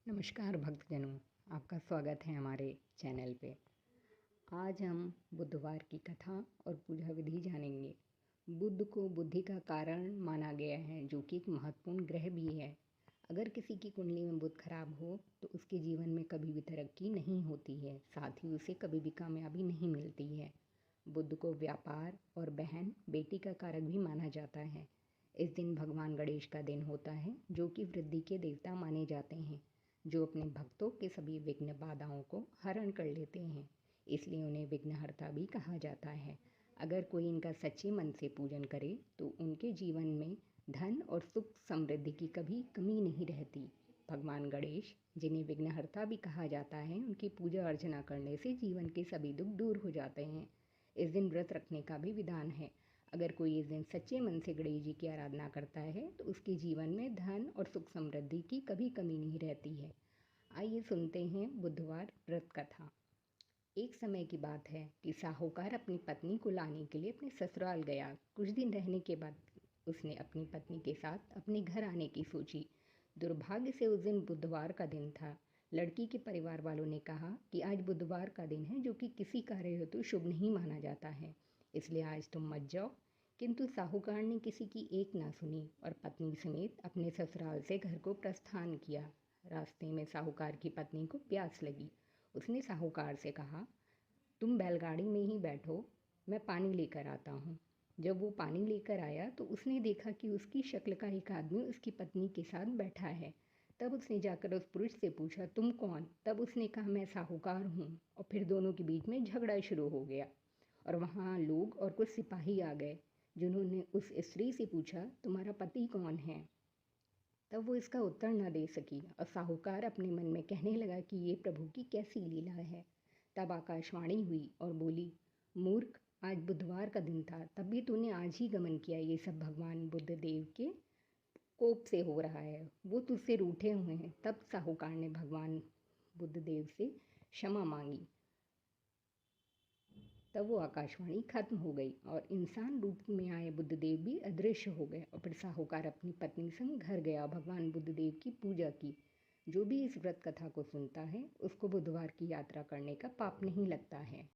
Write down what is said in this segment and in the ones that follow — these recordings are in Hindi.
नमस्कार भक्तजनों, आपका स्वागत है हमारे चैनल पे। आज हम बुधवार की कथा और पूजा विधि जानेंगे। बुध को बुद्धि का कारण माना गया है, जो कि एक महत्वपूर्ण ग्रह भी है। अगर किसी की कुंडली में बुध खराब हो तो उसके जीवन में कभी भी तरक्की नहीं होती है, साथ ही उसे कभी भी कामयाबी नहीं मिलती है। बुध को व्यापार और बहन बेटी का कारक भी माना जाता है। इस दिन भगवान गणेश का दिन होता है, जो कि वृद्धि के देवता माने जाते हैं, जो अपने भक्तों के सभी विघ्न बाधाओं को हरण कर लेते हैं। इसलिए उन्हें विघ्नहर्ता भी कहा जाता है। अगर कोई इनका सच्चे मन से पूजन करे तो उनके जीवन में धन और सुख समृद्धि की कभी कमी नहीं रहती। भगवान गणेश, जिन्हें विघ्नहर्ता भी कहा जाता है, उनकी पूजा अर्चना करने से जीवन के सभी दुख दूर हो जाते हैं। इस दिन व्रत रखने का भी विधान है। अगर कोई इस दिन सच्चे मन से गणेश जी की आराधना करता है तो उसके जीवन में धन और सुख समृद्धि की कभी कमी नहीं रहती है। आइए सुनते हैं बुधवार व्रत कथा। एक समय की बात है कि साहूकार अपनी पत्नी को लाने के लिए अपने ससुराल गया। कुछ दिन रहने के बाद उसने अपनी पत्नी के साथ अपने घर आने की सोची। दुर्भाग्य से उस दिन बुधवार का दिन था। लड़की के परिवार वालों ने कहा कि आज बुधवार का दिन है, जो कि किसी कार्य हेतु शुभ नहीं माना जाता है, इसलिए आज तुम मत जाओ। किंतु साहूकार ने किसी की एक ना सुनी और पत्नी समेत अपने ससुराल से घर को प्रस्थान किया। रास्ते में साहूकार की पत्नी को प्यास लगी। उसने साहूकार से कहा, तुम बैलगाड़ी में ही बैठो, मैं पानी लेकर आता हूँ। जब वो पानी लेकर आया तो उसने देखा कि उसकी शक्ल का एक आदमी उसकी पत्नी के साथ बैठा है। तब उसने जाकर उस पुरुष से पूछा, तुम कौन? तब उसने कहा, मैं साहूकार हूँ। और फिर दोनों के बीच में झगड़ा शुरू हो गया और वहाँ लोग और कुछ सिपाही आ गए, जिन्होंने उस स्त्री से पूछा, तुम्हारा पति कौन है? तब वो इसका उत्तर न दे सकी और साहूकार अपने मन में कहने लगा कि ये प्रभु की कैसी लीला है। तब आकाशवाणी हुई और बोली, मूर्ख, आज बुधवार का दिन था, तब भी तूने आज ही गमन किया। ये सब भगवान बुद्ध देव के कोप से हो रहा है, वो तुझसे रूठे हुए हैं। तब साहूकार ने भगवान बुद्ध देव से क्षमा मांगी। तब वो आकाशवाणी खत्म हो गई और इंसान रूप में आए बुद्धदेव भी अदृश्य हो गए। और फिर साहूकार अपनी पत्नी संग घर गया, भगवान बुद्धदेव की पूजा की। जो भी इस व्रत कथा को सुनता है, उसको बुधवार की यात्रा करने का पाप नहीं लगता है।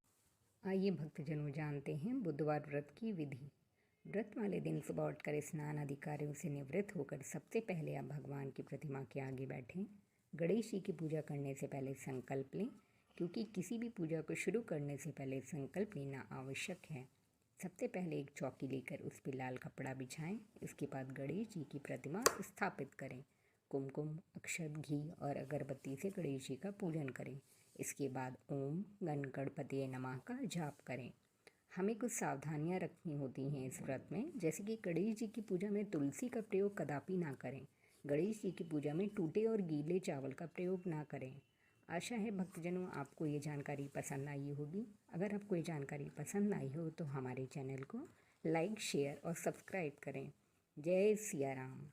आइए भक्तजनों, जानते हैं बुधवार व्रत की विधि। व्रत वाले दिन सुबह उठकर स्नान आदि कार्यों से निवृत्त होकर सबसे पहले आप भगवान की प्रतिमा के आगे बैठें। गणेश जी की पूजा करने से पहले संकल्प लें, क्योंकि किसी भी पूजा को शुरू करने से पहले संकल्प लेना आवश्यक है। सबसे पहले एक चौकी लेकर उस पर लाल कपड़ा बिछाएं। इसके बाद गणेश जी की प्रतिमा स्थापित करें। कुमकुम, अक्षत, घी और अगरबत्ती से गणेश जी का पूजन करें। इसके बाद ओम गण गणपति नमः का जाप करें। हमें कुछ सावधानियां रखनी होती हैं इस व्रत में, जैसे कि गणेश जी की पूजा में तुलसी का प्रयोग कदापि ना करें। गणेश जी की पूजा में टूटे और गीले चावल का प्रयोग ना करें। आशा है भक्तजनों आपको ये जानकारी पसंद आई होगी। अगर आपको ये जानकारी पसंद आई हो तो हमारे चैनल को लाइक, शेयर और सब्सक्राइब करें। जय सिया राम।